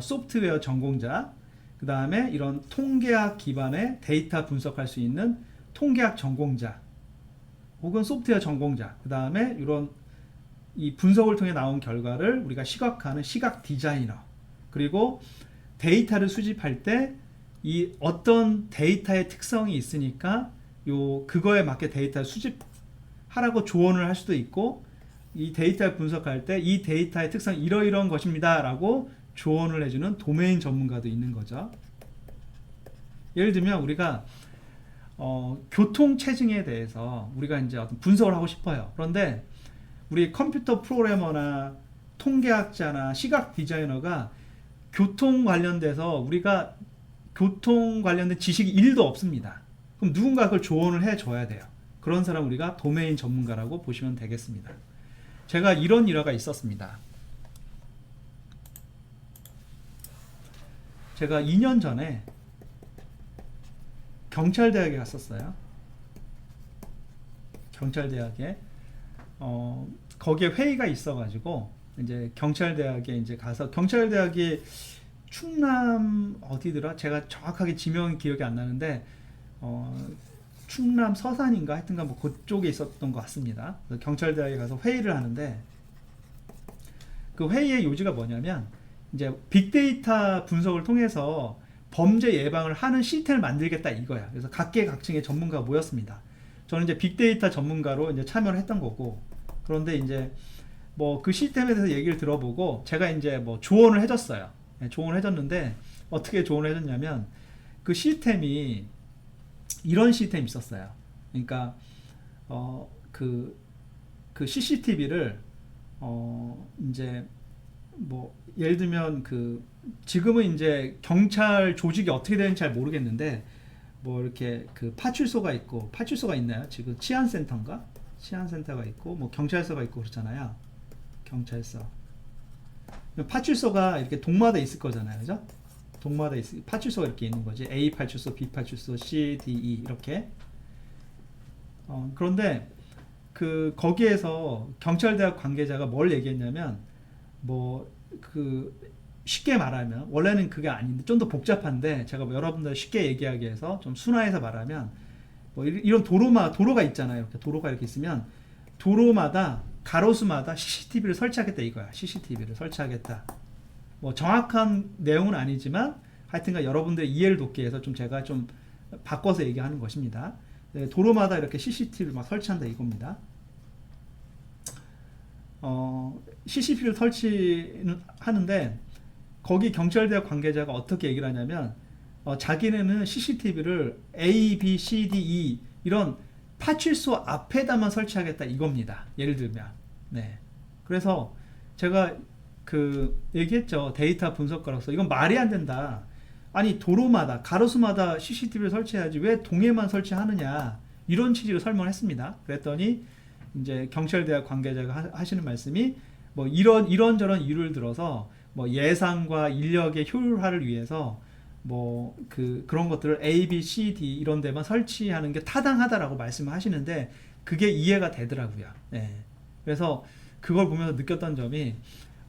소프트웨어 전공자, 그 다음에 이런 통계학 기반의 데이터 분석할 수 있는 통계학 전공자 혹은 소프트웨어 전공자, 그 다음에 이런 이 분석을 통해 나온 결과를 우리가 시각화하는 시각 디자이너, 그리고 데이터를 수집할 때 이 어떤 데이터의 특성이 있으니까 그거에 맞게 데이터를 수집하라고 조언을 할 수도 있고, 이 데이터를 분석할 때 이 데이터의 특성이 이러이러한 것입니다 라고 조언을 해주는 도메인 전문가도 있는 거죠. 예를 들면 우리가 교통 체증에 대해서 우리가 이제 어떤 분석을 하고 싶어요. 그런데 우리 컴퓨터 프로그래머나 통계학자나 시각 디자이너가 교통 관련돼서 우리가 교통 관련된 지식이 1도 없습니다. 그럼 누군가 그걸 조언을 해줘야 돼요. 그런 사람 우리가 도메인 전문가라고 보시면 되겠습니다. 제가 이런 일화가 있었습니다. 제가 2년 전에 경찰대학에 갔었어요. 경찰대학에 거기에 회의가 있어가지고 이제 경찰대학에 이제 가서, 경찰대학이 충남 어디더라? 제가 정확하게 지명이 기억이 안 나는데 충남 서산인가 하여튼간 뭐 그쪽에 있었던 것 같습니다. 경찰대학에 가서 회의를 하는데 그 회의의 요지가 뭐냐면 이제 빅데이터 분석을 통해서 범죄 예방을 하는 시스템을 만들겠다 이거야. 그래서 각계각층의 전문가가 모였습니다. 저는 이제 빅데이터 전문가로 이제 참여를 했던 거고, 그런데 이제 뭐 그 시스템에 대해서 얘기를 들어보고 제가 이제 뭐 조언을 해줬어요. 네, 조언을 해줬는데 어떻게 조언을 해줬냐면 그 시스템이 이런 시스템이 있었어요. 그러니까 그 CCTV를 이제 뭐 예를 들면 지금은 이제 경찰 조직이 어떻게 되는지 잘 모르겠는데 뭐 이렇게 그 파출소가 있고, 파출소가 있나요? 지금 치안센터인가? 치안센터가 있고 뭐 경찰서가 있고 그렇잖아요. 경찰서. 파출소가 이렇게 동마다 있을 거잖아요. 그죠? 동마다 파출소가 이렇게 있는 거지. A 파출소, B 파출소, C, D, E 이렇게. 그런데 거기에서 경찰대학 관계자가 뭘 얘기했냐면 쉽게 말하면, 원래는 그게 아닌데 좀 더 복잡한데 제가 여러분들 쉽게 얘기하기 위해서 좀 순화해서 말하면, 이런 도로가 있잖아요. 이렇게 도로가 이렇게 있으면 도로마다 가로수마다 CCTV를 설치하겠다 이거야. CCTV를 설치하겠다. 뭐 정확한 내용은 아니지만 하여튼간 여러분들의 이해를 돕기 위해서 좀 제가 좀 바꿔서 얘기하는 것입니다. 도로마다 이렇게 CCTV를 막 설치한다 이겁니다. CCTV를 설치하는데 거기 경찰대학 관계자가 어떻게 얘기를 하냐면 자기네는 CCTV를 A, B, C, D, E 이런 파출소 앞에다만 설치하겠다 이겁니다. 예를 들면. 네. 그래서 제가 얘기했죠. 데이터 분석가로서 이건 말이 안 된다. 아니 도로마다 가로수마다 CCTV를 설치해야지 왜 동에만 설치하느냐, 이런 취지로 설명했습니다. 그랬더니 이제 경찰대학 관계자가 하시는 말씀이 뭐 이런저런 이유를 들어서 뭐 예산과 인력의 효율화를 위해서 뭐 그런 것들을 A, B, C, D 이런 데만 설치하는 게 타당하다라고 말씀을 하시는데 그게 이해가 되더라고요. 네. 그래서 그걸 보면서 느꼈던 점이,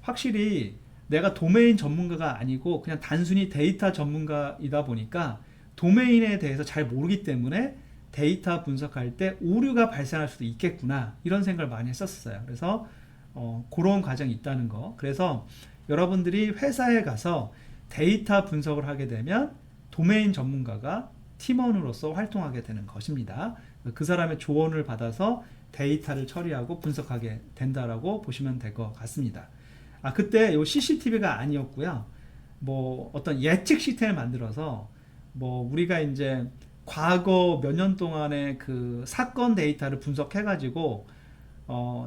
확실히 내가 도메인 전문가가 아니고 그냥 단순히 데이터 전문가이다 보니까 도메인에 대해서 잘 모르기 때문에 데이터 분석할 때 오류가 발생할 수도 있겠구나, 이런 생각을 많이 했었어요. 그래서 그런 과정이 있다는 거. 그래서 여러분들이 회사에 가서 데이터 분석을 하게 되면 도메인 전문가가 팀원으로서 활동하게 되는 것입니다. 그 사람의 조언을 받아서 데이터를 처리하고 분석하게 된다라고 보시면 될 것 같습니다. 그때 요 CCTV가 아니었고요. 뭐 어떤 예측 시스템을 만들어서 뭐 우리가 이제 과거 몇 년 동안의 그 사건 데이터를 분석해 가지고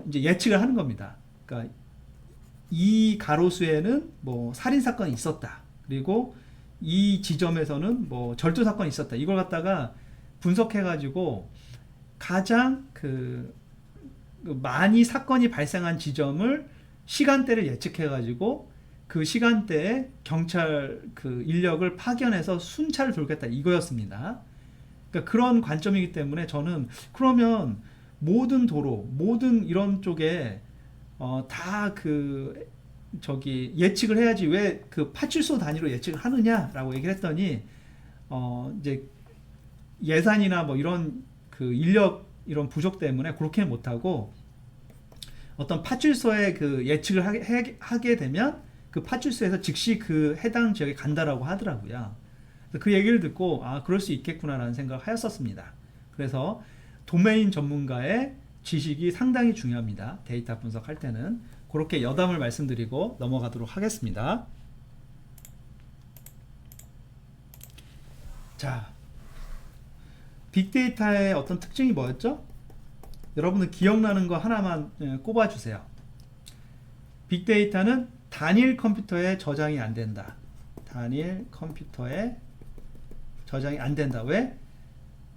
이제 예측을 하는 겁니다. 그러니까 이 가로수에는 뭐 살인 사건이 있었다. 그리고 이 지점에서는 뭐 절도 사건이 있었다. 이걸 갖다가 분석해 가지고 가장 그 많이 사건이 발생한 지점을 시간대를 예측해 가지고 그 시간대에 경찰 그 인력을 파견해서 순찰을 돌겠다 이거였습니다. 그러니까 그런 관점이기 때문에 저는 그러면 모든 도로, 모든 이런 쪽에 다 그 저기 예측을 해야지 왜 그 파출소 단위로 예측을 하느냐라고 얘기를 했더니 이제 예산이나 뭐 이런 그 인력 이런 부족 때문에 그렇게는 못하고 어떤 파출소에 그 예측을 하게 되면 그 파출소에서 즉시 그 해당 지역에 간다라고 하더라고요. 그 얘기를 듣고 그럴 수 있겠구나라는 생각을 하였었습니다. 그래서 도메인 전문가의 지식이 상당히 중요합니다. 데이터 분석할 때는. 그렇게 여담을 말씀드리고 넘어가도록 하겠습니다. 자, 빅데이터의 어떤 특징이 뭐였죠? 여러분은 기억나는 거 하나만 꼽아주세요. 빅데이터는 단일 컴퓨터에 저장이 안 된다. 단일 컴퓨터에 저장이 안 된다. 왜?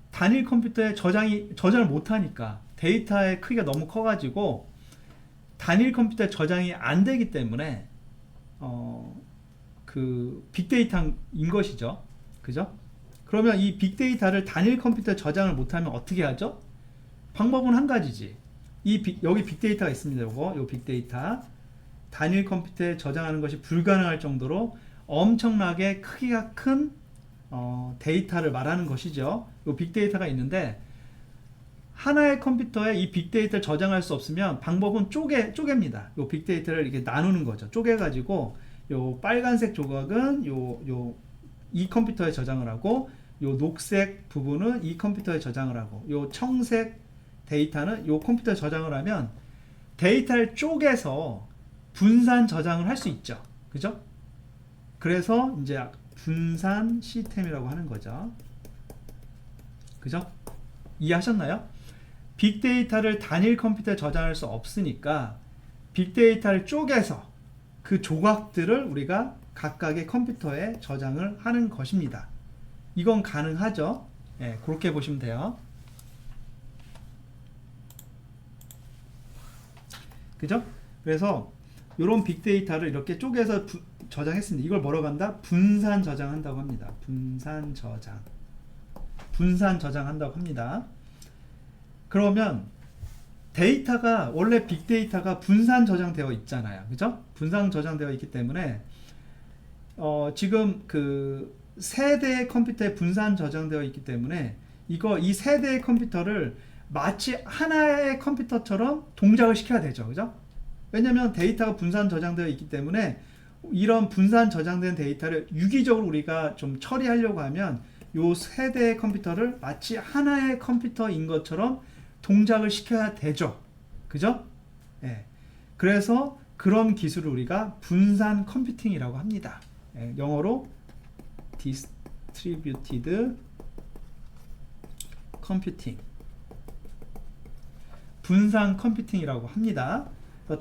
단일 컴퓨터에 저장을 못하니까 데이터의 크기가 너무 커가지고 단일 컴퓨터에 저장이 안 되기 때문에 그 빅데이터인 것이죠. 그죠? 그러면 이 빅데이터를 단일 컴퓨터에 저장을 못하면 어떻게 하죠? 방법은 한 가지지. 여기 빅데이터가 있습니다. 요 빅데이터 단일 컴퓨터에 저장하는 것이 불가능할 정도로 엄청나게 크기가 큰 데이터를 말하는 것이죠. 요 빅데이터가 있는데 하나의 컴퓨터에 이 빅데이터를 저장할 수 없으면 방법은 쪼갭니다. 요 빅데이터를 이렇게 나누는 거죠. 쪼개가지고 요 빨간색 조각은 이 컴퓨터에 저장을 하고 요 녹색 부분은 이 컴퓨터에 저장을 하고 요 청색 데이터는 요 컴퓨터에 저장을 하면 데이터를 쪼개서 분산 저장을 할 수 있죠. 그죠? 그래서 이제 분산 시스템이라고 하는 거죠. 그죠? 이해하셨나요? 빅데이터를 단일 컴퓨터에 저장할 수 없으니까 빅데이터를 쪼개서 그 조각들을 우리가 각각의 컴퓨터에 저장을 하는 것입니다. 이건 가능하죠. 예, 그렇게 보시면 돼요. 그죠? 그래서 이런 빅데이터를 이렇게 쪼개서 저장했습니다. 이걸 뭐라고 한다? 분산 저장한다고 합니다. 분산 저장한다고 합니다. 그러면 데이터가 원래 빅데이터가 분산 저장되어 있잖아요. 그죠? 분산 저장되어 있기 때문에 지금 그 세대의 컴퓨터에 분산 저장되어 있기 때문에 이 세대의 컴퓨터를 마치 하나의 컴퓨터처럼 동작을 시켜야 되죠. 그죠? 왜냐면 데이터가 분산 저장되어 있기 때문에 이런 분산 저장된 데이터를 유기적으로 우리가 좀 처리하려고 하면 요 세대의 컴퓨터를 마치 하나의 컴퓨터인 것처럼 동작을 시켜야 되죠. 그죠? 예. 그래서 그런 기술을 우리가 분산 컴퓨팅이라고 합니다. 예. 영어로 distributed computing, 분산 컴퓨팅이라고 합니다.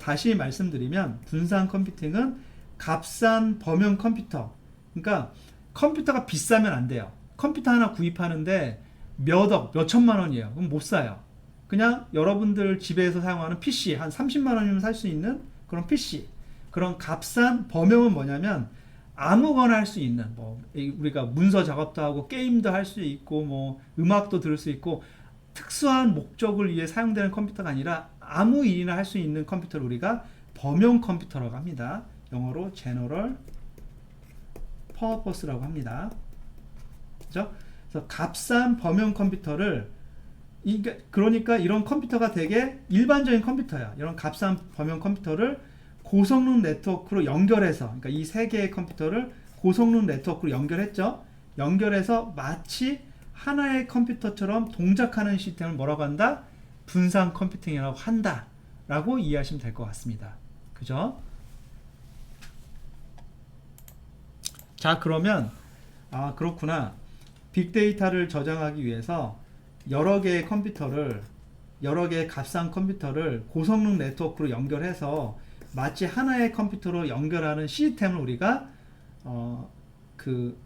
다시 말씀드리면 분산 컴퓨팅은 값싼 범용 컴퓨터, 그러니까 컴퓨터가 비싸면 안 돼요. 컴퓨터 하나 구입하는데 몇 천만 원이에요. 그럼 못 사요. 그냥 여러분들 집에서 사용하는 PC 한 30만 원이면 살 수 있는 그런 PC, 그런 값싼 범용은 뭐냐면 아무거나 할 수 있는, 뭐 우리가 문서 작업도 하고 게임도 할 수 있고 뭐 음악도 들을 수 있고 특수한 목적을 위해 사용되는 컴퓨터가 아니라 아무 일이나 할 수 있는 컴퓨터를 우리가 범용 컴퓨터라고 합니다. 영어로 General Purpose라고 합니다. 그죠? 그래서 값싼 범용 컴퓨터를, 그러니까 이런 컴퓨터가 되게 일반적인 컴퓨터야. 이런 값싼 범용 컴퓨터를 고성능 네트워크로 연결해서, 그러니까 이 세 개의 컴퓨터를 고성능 네트워크로 연결했죠. 연결해서 마치 하나의 컴퓨터처럼 동작하는 시스템을 뭐라고 한다? 분산 컴퓨팅이라고 한다 라고 이해하시면 될 것 같습니다. 그죠? 자, 그러면 그렇구나. 빅데이터를 저장하기 위해서 여러 개의 값상 컴퓨터를 고성능 네트워크로 연결해서 마치 하나의 컴퓨터로 연결하는 시스템을 우리가 그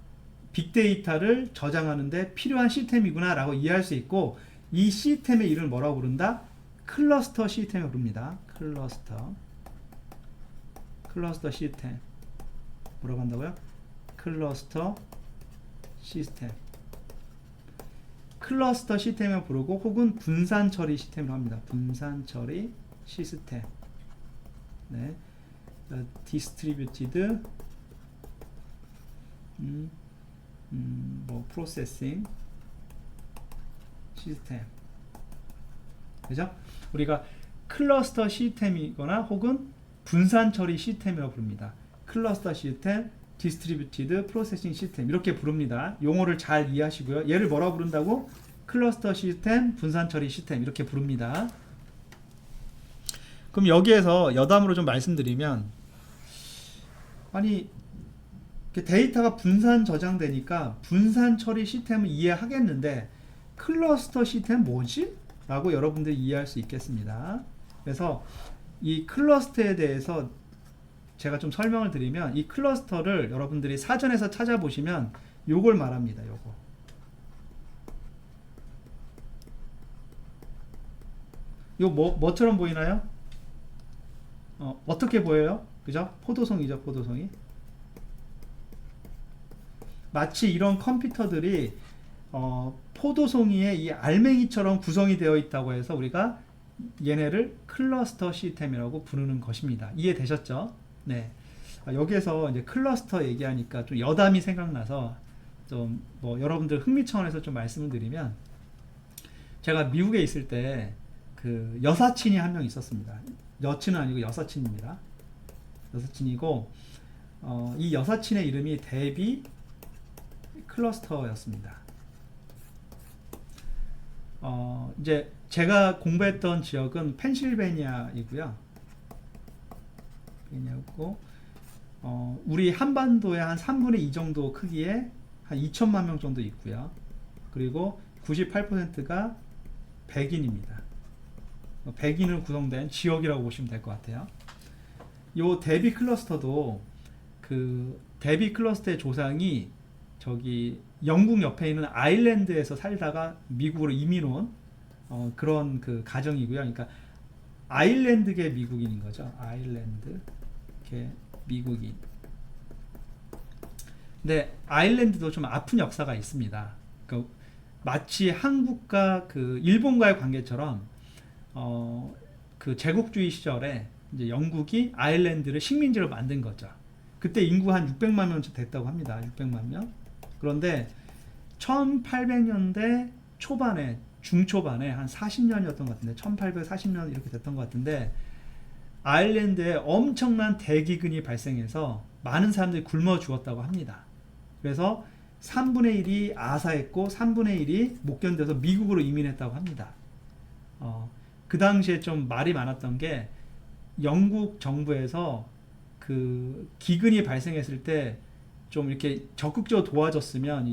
빅데이터를 저장하는데 필요한 시스템이구나 라고 이해할 수 있고, 이 시스템의 이름을 뭐라고 부른다? 클러스터 시스템을 부릅니다. 클러스터 시스템 뭐라고 한다고요? 클러스터 시스템, 클러스터 시스템을 부르고 혹은 분산 처리 시스템을 합니다. 분산 처리 시스템. 네. 디스트리뷰티드 프로세싱 시스템. 그죠? 우리가 클러스터 시스템이거나 혹은 분산 처리 시스템이라고 부릅니다. 클러스터 시스템, 디스트리뷰티드 프로세싱 시스템 이렇게 부릅니다. 용어를 잘 이해하시고요. 얘를 뭐라고 부른다고? 클러스터 시스템, 분산 처리 시스템 이렇게 부릅니다. 그럼 여기에서 여담으로 좀 말씀드리면, 아니 데이터가 분산 저장되니까 분산 처리 시스템을 이해하겠는데 클러스터 시스템 뭐지? 라고 여러분들이 이해할 수 있겠습니다. 그래서 이 클러스터에 대해서 제가 좀 설명을 드리면, 이 클러스터를 여러분들이 사전에서 찾아보시면 요걸 말합니다. 요 뭐처럼 보이나요? 어떻게 보여요? 그죠? 포도송이죠, 포도송이. 마치 이런 컴퓨터들이 포도송이의 이 알맹이처럼 구성이 되어 있다고 해서 우리가 얘네를 클러스터 시스템이라고 부르는 것입니다. 이해되셨죠? 네. 여기에서 이제 클러스터 얘기하니까 좀 여담이 생각나서 좀 여러분들 흥미 차원에서 좀 말씀을 드리면, 제가 미국에 있을 때 그 여사친이 한 명 있었습니다. 여친은 아니고 여사친입니다. 여사친이고 이 여사친의 이름이 데비 클러스터였습니다. 이제 제가 공부했던 지역은 펜실베니아이고요. 우리 한반도의 한 3분의 2 정도 크기에 한 2천만 명 정도 있고요. 그리고 98%가 백인입니다. 백인으로 구성된 지역이라고 보시면 될 것 같아요. 요 데비 클러스터도 그 데비 클러스터의 조상이 저기 영국 옆에 있는 아일랜드에서 살다가 미국으로 이민 온 그런 그 가정이고요. 그러니까 아일랜드계 미국인인 거죠. 아일랜드계 미국인. 근데 아일랜드도 좀 아픈 역사가 있습니다. 그러니까 마치 한국과 그 일본과의 관계처럼 그 제국주의 시절에 이제 영국이 아일랜드를 식민지로 만든 거죠. 그때 인구 한 600만 명 됐다고 합니다. 600만 명. 그런데 1800년대 초반에, 중초반에 한 40년이었던 것 같은데 1840년 이렇게 됐던 것 같은데, 아일랜드에 엄청난 대기근이 발생해서 많은 사람들이 굶어 죽었다고 합니다. 그래서 3분의 1이 아사했고 3분의 1이 못 견뎌서 미국으로 이민했다고 합니다. 그 당시에 좀 말이 많았던 게, 영국 정부에서 그 기근이 발생했을 때 좀 이렇게 적극적으로 도와줬으면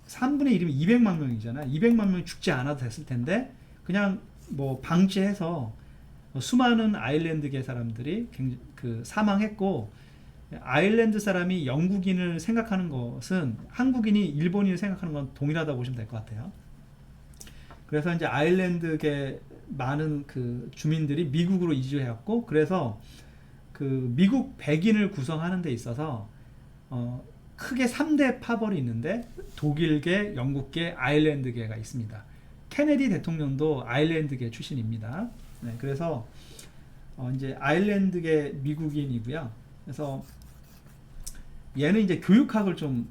3분의 1이면 200만 명이잖아요. 200만 명이 죽지 않아도 됐을 텐데 그냥 방치해서 수많은 아일랜드계 사람들이 사망했고, 아일랜드 사람이 영국인을 생각하는 것은 한국인이 일본인을 생각하는 건 동일하다고 보시면 될 것 같아요. 그래서 이제 아일랜드계 많은 그 주민들이 미국으로 이주해왔고, 그래서 그 미국 백인을 구성하는 데 있어서 크게 3대 파벌이 있는데, 독일계, 영국계, 아일랜드계가 있습니다. 케네디 대통령도 아일랜드계 출신입니다. 네, 그래서 이제 아일랜드계 미국인이고요. 그래서 얘는 이제 교육학을 좀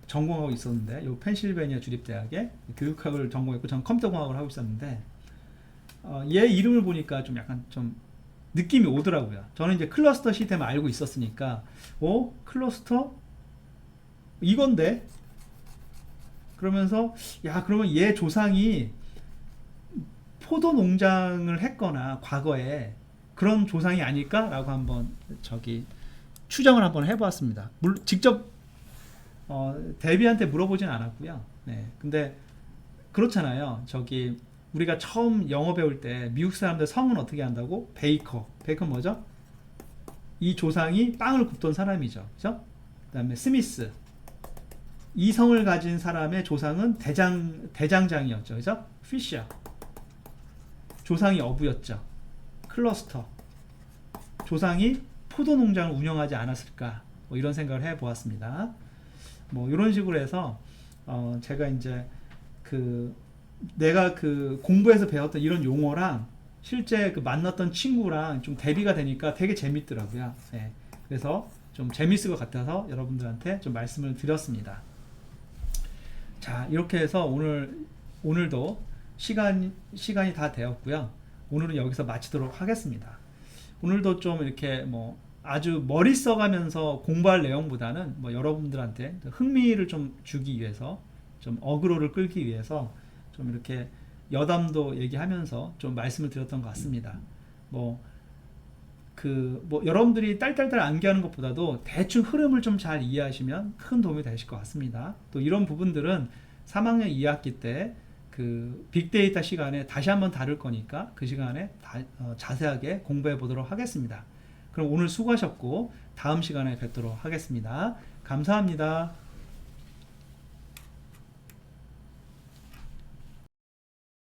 전공하고 있었는데, 요 펜실베니아 주립대학에 교육학을 전공했고, 전 컴퓨터공학을 하고 있었는데, 얘 이름을 보니까 좀 약간 좀 느낌이 오더라고요. 저는 이제 클러스터 시스템을 알고 있었으니까, 클러스터? 이건데? 그러면서 야 그러면 얘 조상이 포도 농장을 했거나 과거에 그런 조상이 아닐까라고 한번 저기 추정을 한번 해보았습니다. 직접 데비한테 물어보진 않았고요. 네, 근데 그렇잖아요. 저기 우리가 처음 영어 배울 때 미국 사람들 성은 어떻게 한다고? 베이커. 베이커 뭐죠? 이 조상이 빵을 굽던 사람이죠. 그죠? 그 다음에 스미스. 이 성을 가진 사람의 조상은 대장장이었죠. 그죠? 피셔. 조상이 어부였죠. 클러스터. 조상이 포도 농장을 운영하지 않았을까? 뭐 이런 생각을 해 보았습니다. 뭐 이런 식으로 해서 제가 이제 내가 공부해서 배웠던 이런 용어랑 실제 만났던 친구랑 좀 대비가 되니까 되게 재밌더라고요. 네. 그래서 좀 재밌을 것 같아서 여러분들한테 좀 말씀을 드렸습니다. 자, 이렇게 해서 오늘도 시간이 다 되었고요. 오늘은 여기서 마치도록 하겠습니다. 오늘도 좀 이렇게 뭐 아주 머리 써가면서 공부할 내용보다는 뭐 여러분들한테 흥미를 좀 주기 위해서, 좀 어그로를 끌기 위해서 좀 이렇게 여담도 얘기하면서 좀 말씀을 드렸던 것 같습니다. 뭐 여러분들이 딸딸딸 암기하는 것보다도 대충 흐름을 좀 잘 이해하시면 큰 도움이 되실 것 같습니다. 또 이런 부분들은 3학년 2학기 때 빅데이터 시간에 다시 한번 다룰 거니까 그 시간에 자세하게 공부해 보도록 하겠습니다. 그럼 오늘 수고하셨고 다음 시간에 뵙도록 하겠습니다. 감사합니다.